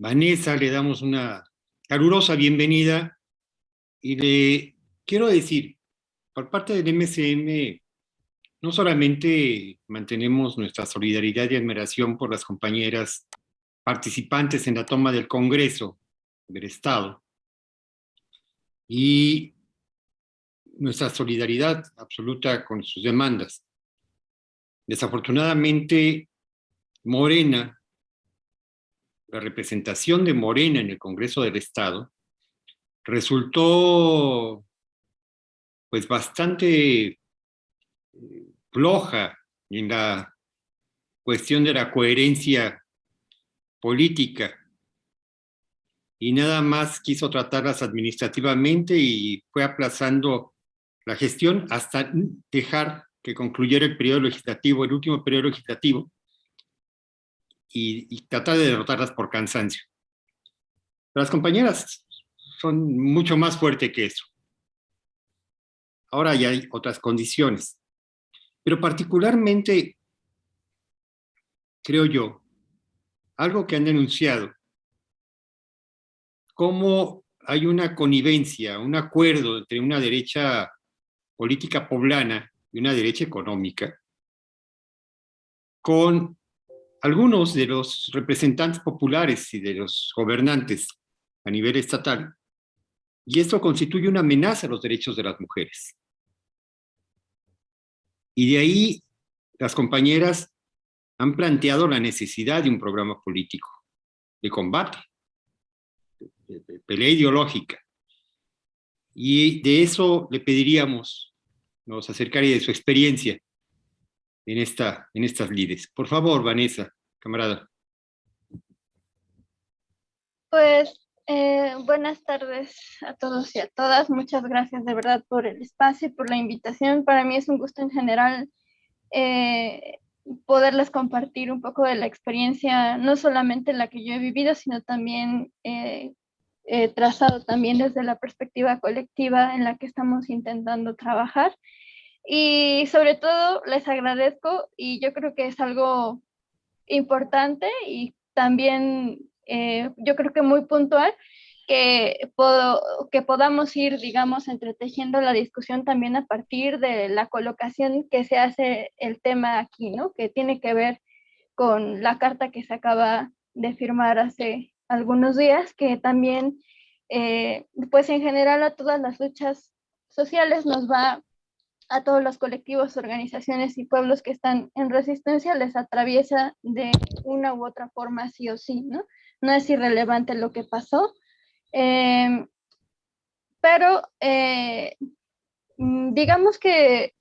Vanessa, le damos una calurosa bienvenida y le quiero decir, por parte del MCM, no solamente mantenemos nuestra solidaridad y admiración por las compañeras participantes en la toma del Congreso del Estado y nuestra solidaridad absoluta con sus demandas. Desafortunadamente, Morena, la representación de Morena en el Congreso del Estado, resultó pues bastante floja en la cuestión de la coherencia política y nada más quiso tratarlas administrativamente y fue aplazando la gestión hasta dejar que concluyera el periodo legislativo, el último periodo legislativo, y tratar de derrotarlas por cansancio. Las compañeras son mucho más fuertes que eso. Ahora ya hay otras condiciones, pero particularmente, creo yo, algo que han denunciado, cómo hay una connivencia, un acuerdo entre una derecha política poblana y una derecha económica, con algunos de los representantes populares y de los gobernantes a nivel estatal, y esto constituye una amenaza a los derechos de las mujeres. Y de ahí las compañeras han planteado la necesidad de un programa político de combate, de pelea ideológica. Y de eso le pediríamos, nos acercaría de su experiencia en estas lides. Por favor, Vanessa, camarada. Pues buenas tardes a todos y a todas. Muchas gracias de verdad por el espacio y por la invitación. Para mí es un gusto en general poderles compartir un poco de la experiencia, no solamente la que yo he vivido, sino también trazado también desde la perspectiva colectiva en la que estamos intentando trabajar. Y sobre todo les agradezco, y yo creo que es algo importante y también yo creo que muy puntual, que podamos ir, digamos, entretejiendo la discusión también a partir de la colocación que se hace el tema aquí, ¿no? Que tiene que ver con la carta que se acaba de firmar hace algunos días, que también, pues en general a todas las luchas sociales nos va, a todos los colectivos, organizaciones y pueblos que están en resistencia, les atraviesa de una u otra forma, sí o sí, ¿no? No es irrelevante lo que pasó, eh, pero digamos que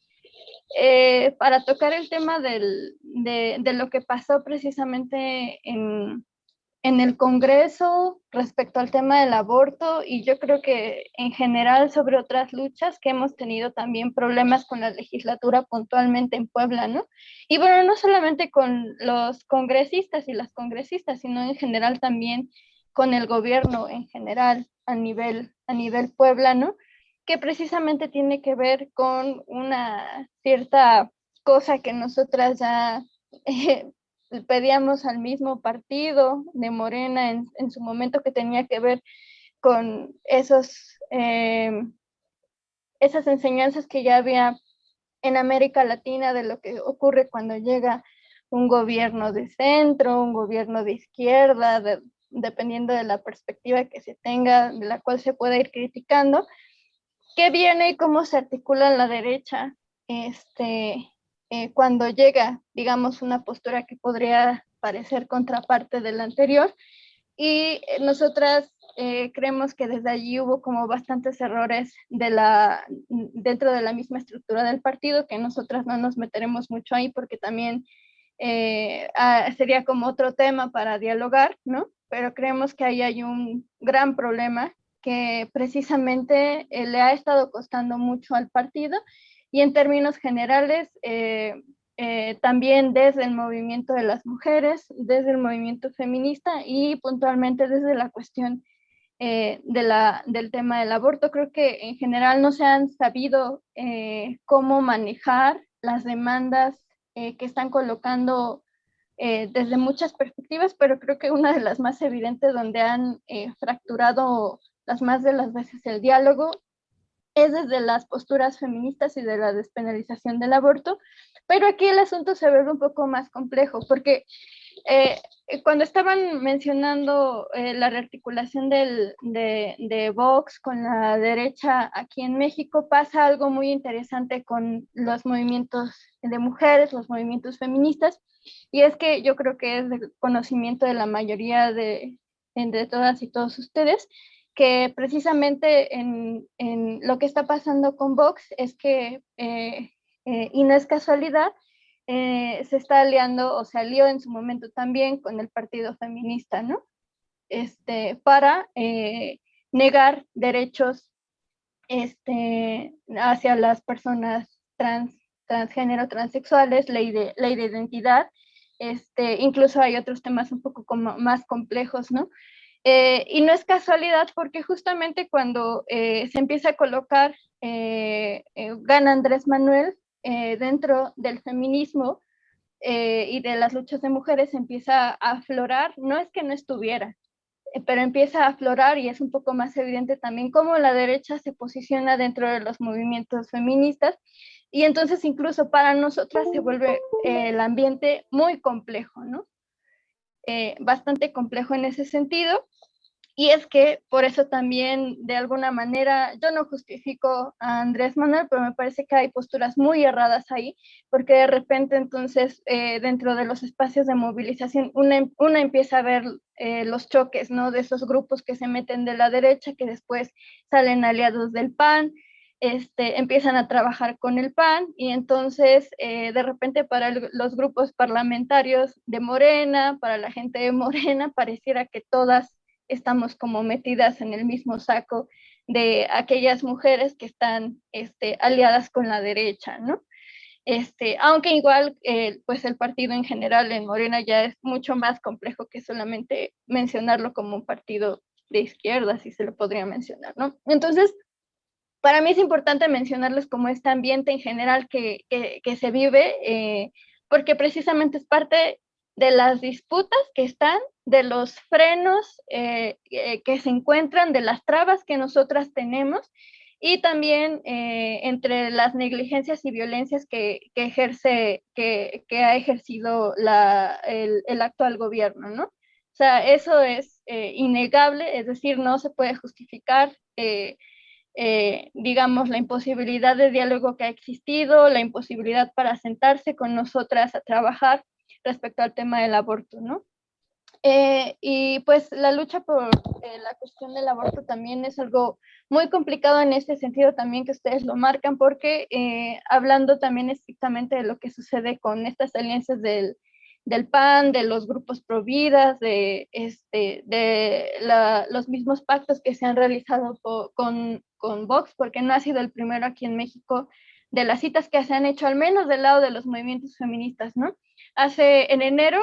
para tocar el tema de lo que pasó precisamente en el Congreso respecto al tema del aborto, y yo creo que en general sobre otras luchas que hemos tenido también problemas con la legislatura puntualmente en Puebla, ¿no? Y bueno, no solamente con los congresistas y las congresistas, sino en general también con el gobierno en general a nivel Puebla, ¿no? Que precisamente tiene que ver con una cierta cosa que nosotras ya pedíamos al mismo partido de Morena en su momento, que tenía que ver con esas enseñanzas que ya había en América Latina de lo que ocurre cuando llega un gobierno de centro, un gobierno de izquierda, dependiendo de la perspectiva que se tenga, de la cual se pueda ir criticando, qué viene y cómo se articula en la derecha cuando llega, digamos, una postura que podría parecer contraparte de la anterior. Y nosotras creemos que desde allí hubo como bastantes errores dentro de la misma estructura del partido, que nosotras no nos meteremos mucho ahí porque también sería como otro tema para dialogar, ¿no? Pero creemos que ahí hay un gran problema que precisamente le ha estado costando mucho al partido, y en términos generales también desde el movimiento de las mujeres, desde el movimiento feminista y puntualmente desde la cuestión del tema del aborto. Creo que en general no se han sabido cómo manejar las demandas que están colocando desde muchas perspectivas, pero creo que una de las más evidentes donde han fracturado las más de las veces el diálogo es desde las posturas feministas y de la despenalización del aborto, pero aquí el asunto se vuelve un poco más complejo, porque cuando estaban mencionando la rearticulación de Vox con la derecha aquí en México, pasa algo muy interesante con los movimientos de mujeres, los movimientos feministas, y es que yo creo que es de conocimiento de la mayoría de todas y todos ustedes, que precisamente en lo que está pasando con Vox es que, y no es casualidad, se está aliando o se alió en su momento también con el partido feminista, ¿no? Para negar derechos hacia las personas transgénero, transexuales, ley de identidad, incluso hay otros temas un poco como más complejos, ¿no? Y no es casualidad porque justamente cuando se empieza a colocar, gana Andrés Manuel dentro del feminismo y de las luchas de mujeres, empieza a aflorar, no es que no estuviera, pero empieza a aflorar y es un poco más evidente también cómo la derecha se posiciona dentro de los movimientos feministas y entonces incluso para nosotras se vuelve el ambiente muy complejo, ¿no? Bastante complejo en ese sentido. Y es que por eso también, de alguna manera, yo no justifico a Andrés Manuel, pero me parece que hay posturas muy erradas ahí, porque de repente entonces dentro de los espacios de movilización una empieza a ver los choques, ¿no? De esos grupos que se meten de la derecha, que después salen aliados del PAN, empiezan a trabajar con el PAN y entonces de repente para los grupos parlamentarios de Morena, para la gente de Morena, pareciera que todas estamos como metidas en el mismo saco de aquellas mujeres que están aliadas con la derecha, ¿no? Aunque igual, pues el partido en general en Morena ya es mucho más complejo que solamente mencionarlo como un partido de izquierda, si se lo podría mencionar, ¿no? Entonces, para mí es importante mencionarles como este ambiente en general que se vive, porque precisamente es parte de las disputas que están, de los frenos que se encuentran, de las trabas que nosotras tenemos y también entre las negligencias y violencias que ha ejercido el actual gobierno, ¿no? O sea, eso es innegable, es decir, no se puede justificar digamos, la imposibilidad de diálogo que ha existido, la imposibilidad para sentarse con nosotras a trabajar respecto al tema del aborto, ¿no? Y pues la lucha por la cuestión del aborto también es algo muy complicado en este sentido también que ustedes lo marcan, porque hablando también estrictamente de lo que sucede con estas alianzas del PAN, de los grupos pro vidas, los mismos pactos que se han realizado con Vox, porque no ha sido el primero aquí en México de las citas que se han hecho, al menos del lado de los movimientos feministas, ¿no? En enero,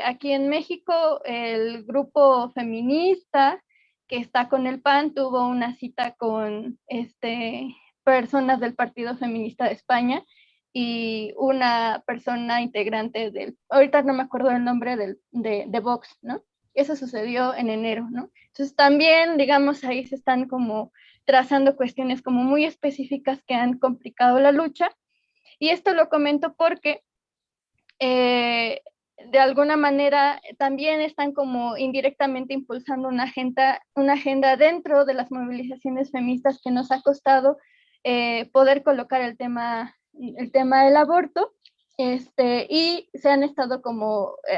aquí en México, el grupo feminista que está con el PAN tuvo una cita con personas del Partido Feminista de España y una persona integrante ahorita no me acuerdo el nombre de Vox, ¿no? Eso sucedió en enero, ¿no? Entonces también, digamos, ahí se están como trazando cuestiones como muy específicas que han complicado la lucha. Y esto lo comento porque de alguna manera también están como indirectamente impulsando una agenda dentro de las movilizaciones feministas que nos ha costado poder colocar el tema del aborto. Y se han estado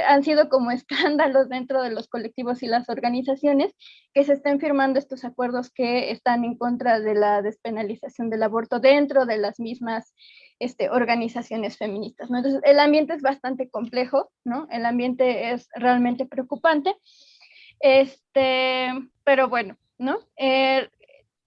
han sido como escándalos dentro de los colectivos y las organizaciones que se estén firmando estos acuerdos que están en contra de la despenalización del aborto dentro de las mismas organizaciones feministas, ¿no? Entonces, el ambiente es bastante complejo, ¿no? El ambiente es realmente preocupante, pero bueno, ¿no?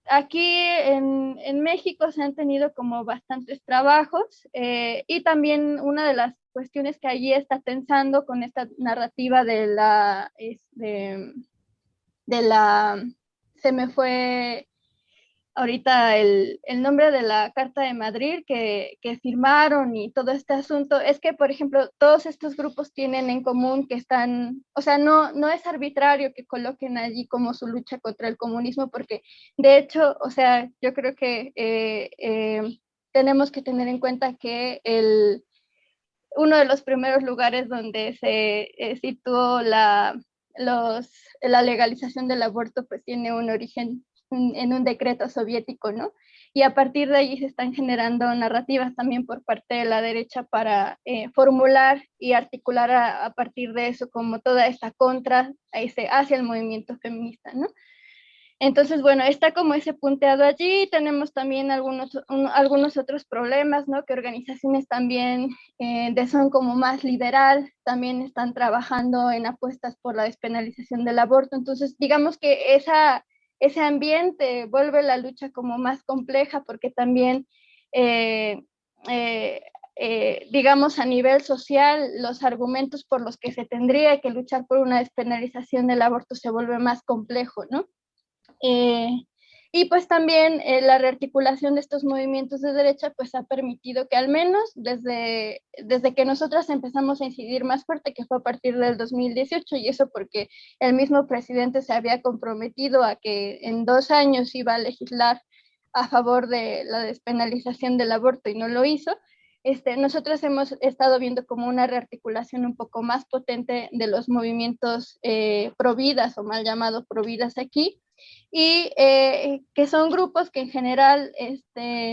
Aquí en México se han tenido como bastantes trabajos y también una de las cuestiones que allí está tensando con esta narrativa de la se me fue ahorita el nombre de la Carta de Madrid que firmaron y todo este asunto, es que, por ejemplo, todos estos grupos tienen en común que están, o sea, no es arbitrario que coloquen allí como su lucha contra el comunismo, porque de hecho, o sea, yo creo que tenemos que tener en cuenta que uno de los primeros lugares donde se situó los, la legalización del aborto, pues tiene un origen en un decreto soviético, ¿no? Y a partir de ahí se están generando narrativas también por parte de la derecha para formular y articular a partir de eso como toda esta contra hacia el movimiento feminista, ¿no? Entonces, bueno, está como ese punteado allí. Tenemos también algunos otros problemas, ¿no? Que organizaciones también son como más liberal, también están trabajando en apuestas por la despenalización del aborto. Entonces, digamos que ese ambiente vuelve la lucha como más compleja porque también, eh, eh, digamos, a nivel social, los argumentos por los que se tendría que luchar por una despenalización del aborto se vuelve más complejo, ¿no? Eh, y pues también la rearticulación de estos movimientos de derecha pues ha permitido que al menos desde que nosotras empezamos a incidir más fuerte, que fue a partir del 2018, y eso porque el mismo presidente se había comprometido a que en 2 años iba a legislar a favor de la despenalización del aborto y no lo hizo. Nosotros hemos estado viendo como una rearticulación un poco más potente de los movimientos providas o mal llamados providas aquí, y que son grupos que en general,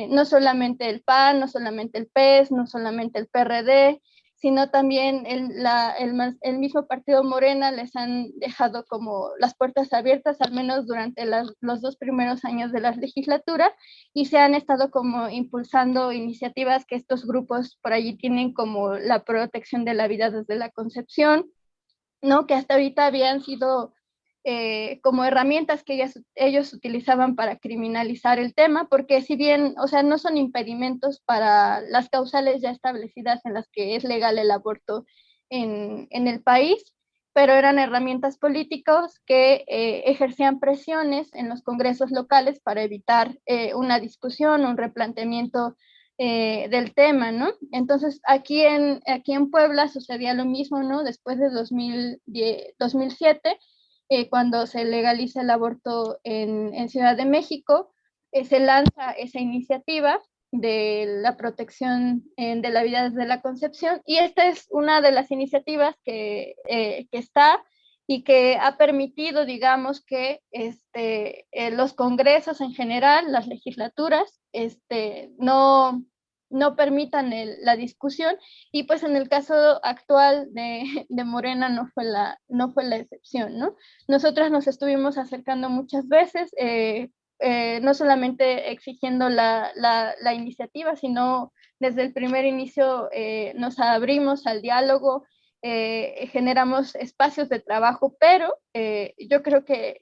no solamente el PAN, no solamente el PES, no solamente el PRD, sino también el mismo partido Morena les han dejado como las puertas abiertas, al menos durante los 2 primeros años de la legislatura, y se han estado como impulsando iniciativas que estos grupos por allí tienen, como la protección de la vida desde la concepción, ¿no? Que hasta ahorita habían sido como herramientas que ellos utilizaban para criminalizar el tema, porque si bien, o sea, no son impedimentos para las causales ya establecidas en las que es legal el aborto en el país, pero eran herramientas políticas que ejercían presiones en los congresos locales para evitar una discusión, un replanteamiento del tema, ¿no? Entonces, aquí en Puebla sucedía lo mismo, ¿no? Después de 2007, cuando se legaliza el aborto en Ciudad de México, se lanza esa iniciativa de la protección de la vida desde la concepción, y esta es una de las iniciativas que está y que ha permitido, digamos, que los congresos en general, las legislaturas, no permitan la discusión, y pues en el caso actual de Morena no fue la excepción, ¿no? Nosotras nos estuvimos acercando muchas veces, no solamente exigiendo la iniciativa, sino desde el primer inicio nos abrimos al diálogo, generamos espacios de trabajo, pero yo creo que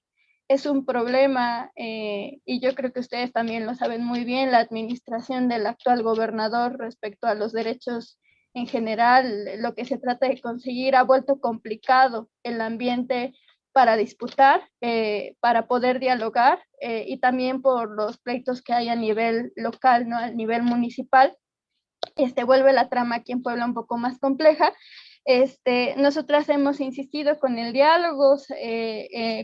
es un problema, y yo creo que ustedes también lo saben muy bien, la administración del actual gobernador respecto a los derechos en general. Lo que se trata de conseguir ha vuelto complicado el ambiente para disputar, para poder dialogar, y también por los pleitos que hay a nivel local, ¿no? A nivel municipal, vuelve la trama aquí en Puebla un poco más compleja. Nosotras hemos insistido con el diálogo,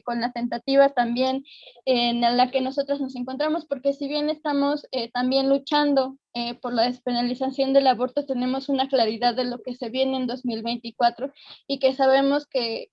con la tentativa también en la que nosotros nos encontramos, porque si bien estamos también luchando por la despenalización del aborto, tenemos una claridad de lo que se viene en 2024, y que sabemos que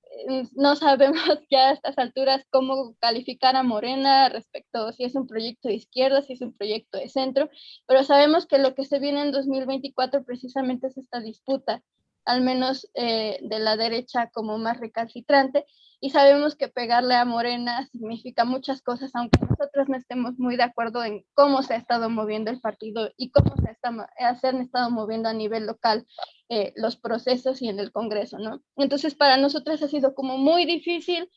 no sabemos ya a estas alturas cómo calificar a Morena respecto si es un proyecto de izquierda, si es un proyecto de centro, pero sabemos que lo que se viene en 2024 precisamente es esta disputa, al menos de la derecha como más recalcitrante, y sabemos que pegarle a Morena significa muchas cosas, aunque nosotros no estemos muy de acuerdo en cómo se ha estado moviendo el partido y cómo se han estado moviendo a nivel local los procesos y en el Congreso, ¿no? Entonces, para nosotros ha sido como muy difícil,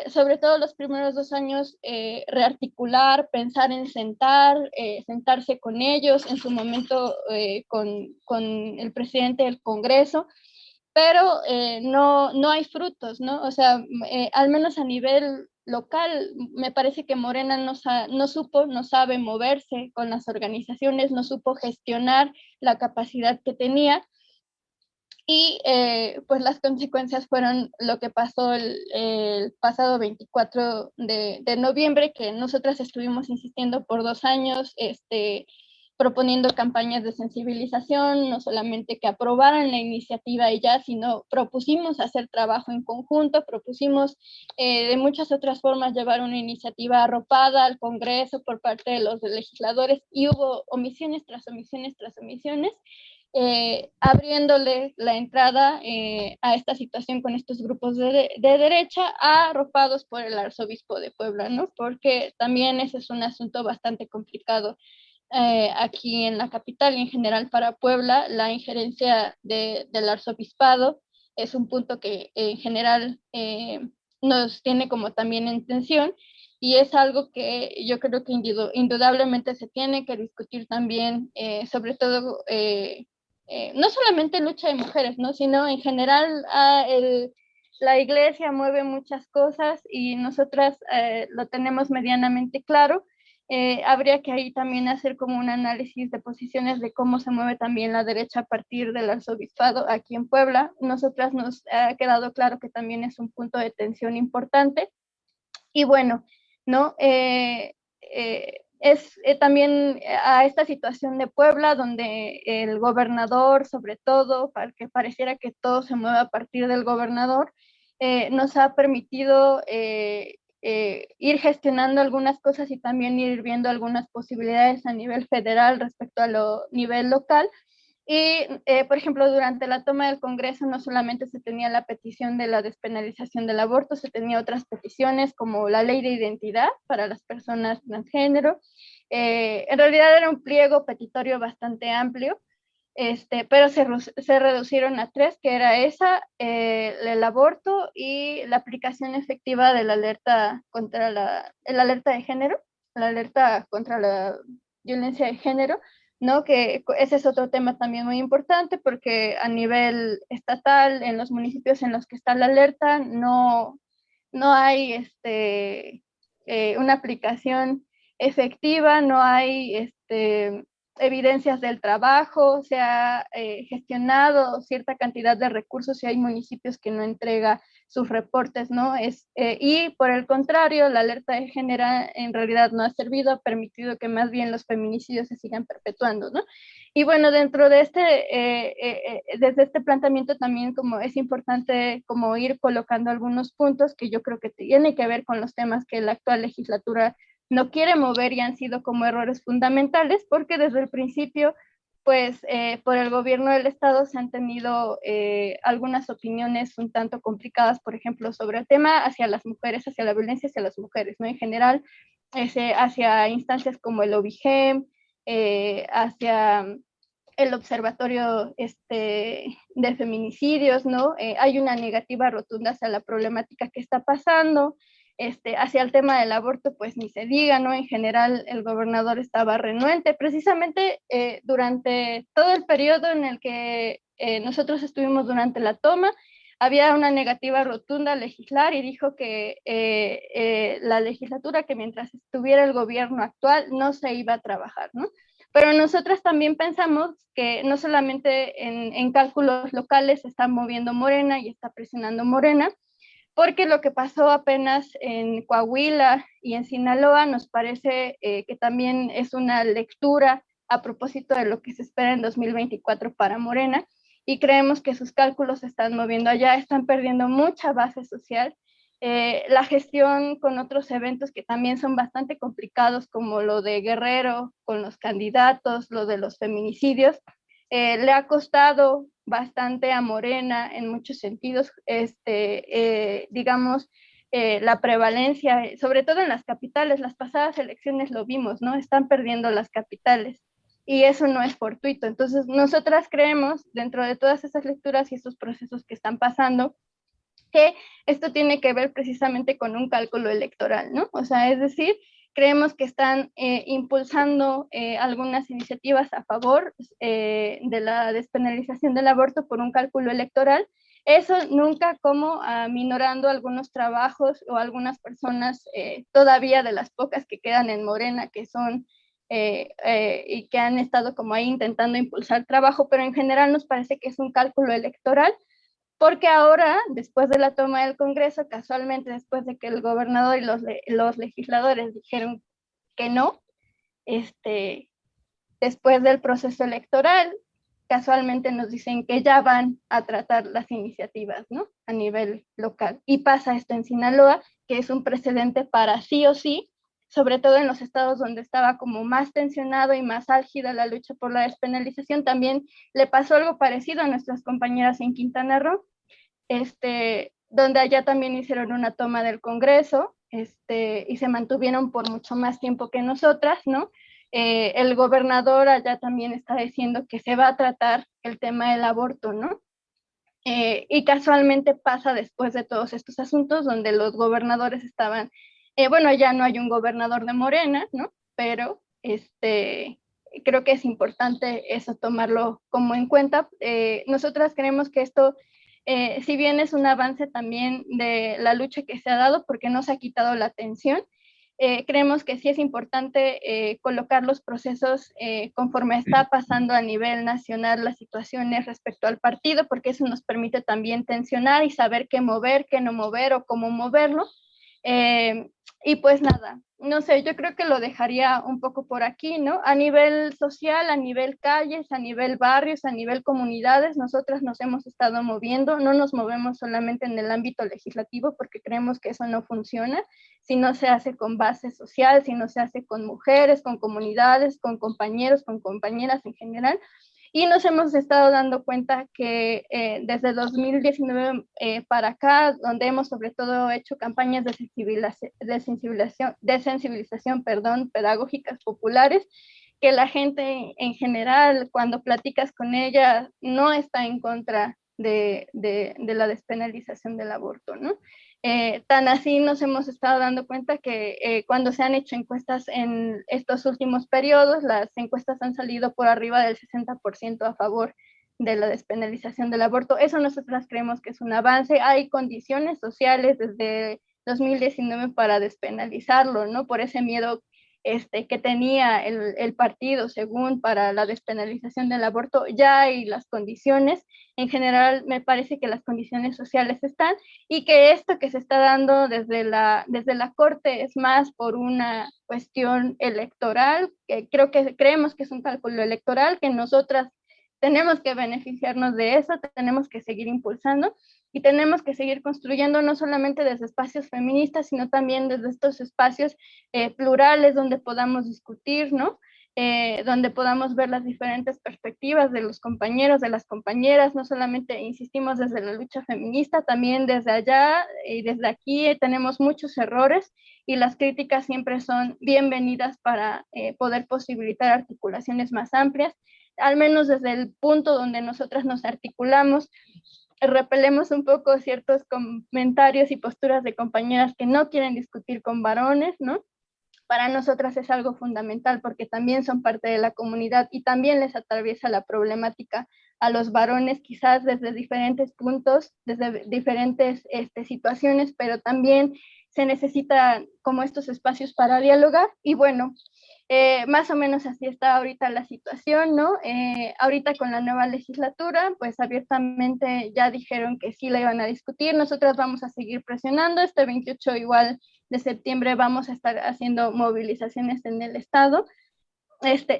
sobre todo los primeros 2 años, rearticular, pensar en sentarse con ellos, en su momento con el presidente del Congreso, pero no hay frutos, ¿no? O sea, al menos a nivel local. Me parece que Morena no sabe moverse con las organizaciones, no supo gestionar la capacidad que tenía. Y pues las consecuencias fueron lo que pasó el pasado 24 de noviembre, que nosotras estuvimos insistiendo por 2 años, proponiendo campañas de sensibilización, no solamente que aprobaran la iniciativa y ya, sino propusimos hacer trabajo en conjunto, propusimos de muchas otras formas llevar una iniciativa arropada al Congreso por parte de los legisladores, y hubo omisiones tras omisiones tras omisiones, abriéndole la entrada a esta situación con estos grupos de derecha, arropados por el arzobispo de Puebla, ¿no? Porque también ese es un asunto bastante complicado aquí en la capital y en general para Puebla. La injerencia del arzobispado es un punto que en general nos tiene como también en tensión, y es algo que yo creo que indudablemente se tiene que discutir también, sobre todo no solamente lucha de mujeres, ¿no? Sino en general la iglesia mueve muchas cosas y nosotras lo tenemos medianamente claro. Habría que ahí también hacer como un análisis de posiciones de cómo se mueve también la derecha a partir del arzobispado aquí en Puebla. Nosotras nos ha quedado claro que también es un punto de tensión importante. Y bueno, ¿no? Es también a esta situación de Puebla, donde el gobernador, sobre todo, para que pareciera que todo se mueve a partir del gobernador, nos ha permitido ir gestionando algunas cosas y también ir viendo algunas posibilidades a nivel federal respecto a lo nivel local. Y, por ejemplo, durante la toma del Congreso no solamente se tenía la petición de la despenalización del aborto, se tenía otras peticiones como la ley de identidad para las personas transgénero. En realidad era un pliego petitorio bastante amplio, pero se reducieron a 3, que era esa, el aborto y la aplicación efectiva de la alerta contra el alerta de género, la alerta contra la violencia de género, ¿no? Que ese es otro tema también muy importante, porque a nivel estatal, en los municipios en los que está la alerta, no hay una aplicación efectiva, no hay evidencias del trabajo, se ha gestionado cierta cantidad de recursos y hay municipios que no entrega sus reportes, ¿no? Y por el contrario, la alerta de género en realidad no ha servido, ha permitido que más bien los feminicidios se sigan perpetuando, ¿no? Y bueno, dentro de desde este planteamiento también como es importante como ir colocando algunos puntos que yo creo que tienen que ver con los temas que la actual legislatura no quiere mover y han sido como errores fundamentales, porque desde el principio, pues por el gobierno del estado se han tenido algunas opiniones un tanto complicadas, por ejemplo, sobre el tema hacia las mujeres, hacia la violencia hacia las mujeres, ¿no? En general, hacia instancias como el OBIGEM, hacia el observatorio de feminicidios, ¿no? Hay una negativa rotunda hacia la problemática que está pasando, hacia el tema del aborto, pues ni se diga, ¿no? En general, el gobernador estaba renuente, precisamente durante todo el periodo en el que nosotros estuvimos durante la toma, había una negativa rotunda a legislar y dijo que la legislatura, que mientras estuviera el gobierno actual, no se iba a trabajar, ¿no? Pero nosotras también pensamos que no solamente en cálculos locales se está moviendo Morena y está presionando Morena, porque lo que pasó apenas en Coahuila y en Sinaloa nos parece que también es una lectura a propósito de lo que se espera en 2024 para Morena, y creemos que sus cálculos se están moviendo allá, están perdiendo mucha base social. La gestión con otros eventos que también son bastante complicados, como lo de Guerrero con los candidatos, lo de los feminicidios, le ha costado bastante a Morena en muchos sentidos, digamos, la prevalencia, sobre todo en las capitales. Las pasadas elecciones lo vimos, ¿no? Están perdiendo las capitales y eso no es fortuito. Entonces, nosotras creemos, dentro de todas esas lecturas y esos procesos que están pasando, que esto tiene que ver precisamente con un cálculo electoral, ¿no? O sea, es decir, creemos que están impulsando algunas iniciativas a favor de la despenalización del aborto por un cálculo electoral, Eso nunca como aminorando algunos trabajos o algunas personas todavía de las pocas que quedan en Morena, que son y que han estado como ahí intentando impulsar trabajo, pero en general nos parece que es un cálculo electoral, porque ahora, después de la toma del Congreso, casualmente después de que el gobernador y los legisladores dijeron que no, después del proceso electoral, casualmente nos dicen que ya van a tratar las iniciativas, ¿no? A nivel local. Y pasa esto en Sinaloa, que es un precedente para sí o sí, sobre todo en los estados donde estaba como más tensionado y más álgida la lucha por la despenalización. También le pasó algo parecido a nuestras compañeras en Quintana Roo, donde allá también hicieron una toma del Congreso, y se mantuvieron por mucho más tiempo que nosotras, ¿no? El gobernador allá también está diciendo que se va a tratar el tema del aborto, ¿no? Y casualmente pasa después de todos estos asuntos donde los gobernadores estaban, bueno, ya no hay un gobernador de Morena, ¿no? Pero creo que es importante eso tomarlo como en cuenta. Nosotras creemos que esto, si bien es un avance también de la lucha que se ha dado, porque no se ha quitado la atención, creemos que sí es importante colocar los procesos conforme está pasando a nivel nacional las situaciones respecto al partido, porque eso nos permite también tensionar y saber qué mover, qué no mover o cómo moverlo. Y pues nada, no sé, yo creo que lo dejaría un poco por aquí, ¿no? A nivel social, a nivel calles, a nivel barrios, a nivel comunidades, nosotras nos hemos estado moviendo, no nos movemos solamente en el ámbito legislativo porque creemos que eso no funciona, si no se hace con base social, si no se hace con mujeres, con comunidades, con compañeros, con compañeras en general. Y nos hemos estado dando cuenta que desde 2019 para acá, donde hemos sobre todo hecho campañas de sensibilización, perdón, pedagógicas populares, que la gente en general, cuando platicas con ella, no está en contra de la despenalización del aborto, ¿no? Tan así nos hemos estado dando cuenta que cuando se han hecho encuestas en estos últimos periodos, las encuestas han salido por arriba del 60% a favor de la despenalización del aborto. Eso nosotras creemos que es un avance. Hay condiciones sociales desde 2019 para despenalizarlo, ¿no? Por ese miedo que tenía el partido, según para la despenalización del aborto, ya hay las condiciones. En general, me parece que las condiciones sociales están y que esto que se está dando desde la Corte es más por una cuestión electoral, que creemos que es un cálculo electoral, que nosotras tenemos que beneficiarnos de eso, tenemos que seguir impulsando y tenemos que seguir construyendo no solamente desde espacios feministas, sino también desde estos espacios plurales donde podamos discutir, ¿no? Donde podamos ver las diferentes perspectivas de los compañeros, de las compañeras, no solamente insistimos desde la lucha feminista, también desde allá y desde aquí tenemos muchos errores y las críticas siempre son bienvenidas para poder posibilitar articulaciones más amplias, al menos desde el punto donde nosotras nos articulamos, repelemos un poco ciertos comentarios y posturas de compañeras que no quieren discutir con varones, ¿no? Para nosotras es algo fundamental porque también son parte de la comunidad y también les atraviesa la problemática a los varones, quizás desde diferentes puntos, desde diferentes situaciones, pero también se necesitan como estos espacios para dialogar y bueno, más o menos así está ahorita la situación, ¿no? Ahorita con la nueva legislatura, pues abiertamente ya dijeron que sí la iban a discutir, nosotras vamos a seguir presionando, este 28 igual de septiembre vamos a estar haciendo movilizaciones en el estado,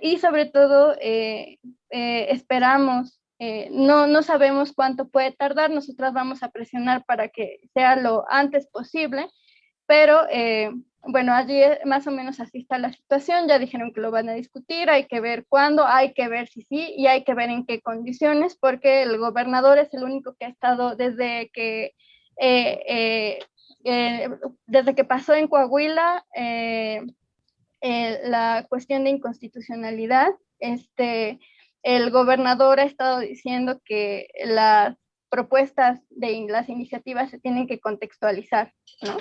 y sobre todo esperamos, no sabemos cuánto puede tardar, nosotras vamos a presionar para que sea lo antes posible, pero bueno, allí más o menos así está la situación, ya dijeron que lo van a discutir, hay que ver cuándo, hay que ver si sí y hay que ver en qué condiciones, porque el gobernador es el único que ha estado eh, desde que pasó en Coahuila la cuestión de inconstitucionalidad, el gobernador ha estado diciendo que las propuestas de las iniciativas se tienen que contextualizar, ¿no?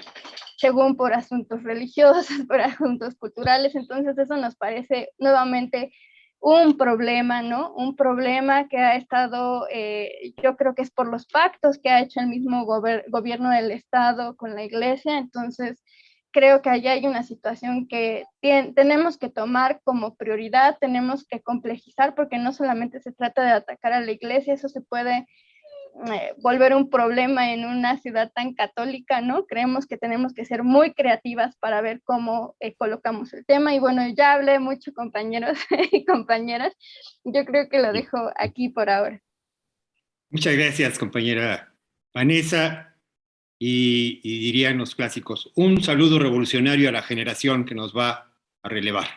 Según por asuntos religiosos, por asuntos culturales, entonces eso nos parece nuevamente un problema, ¿no? Un problema que ha estado, yo creo que es por los pactos que ha hecho el mismo gobierno del Estado con la Iglesia. Entonces, creo que allá hay una situación que tenemos que tomar como prioridad, tenemos que complejizar, porque no solamente se trata de atacar a la Iglesia, eso se puede volver un problema en una ciudad tan católica, ¿no? Creemos que tenemos que ser muy creativas para ver cómo colocamos el tema. Y bueno, ya hablé mucho, compañeros y compañeras. Yo creo que lo dejo aquí por ahora. Muchas gracias, compañera Vanessa. Y dirían los clásicos, un saludo revolucionario a la generación que nos va a relevar.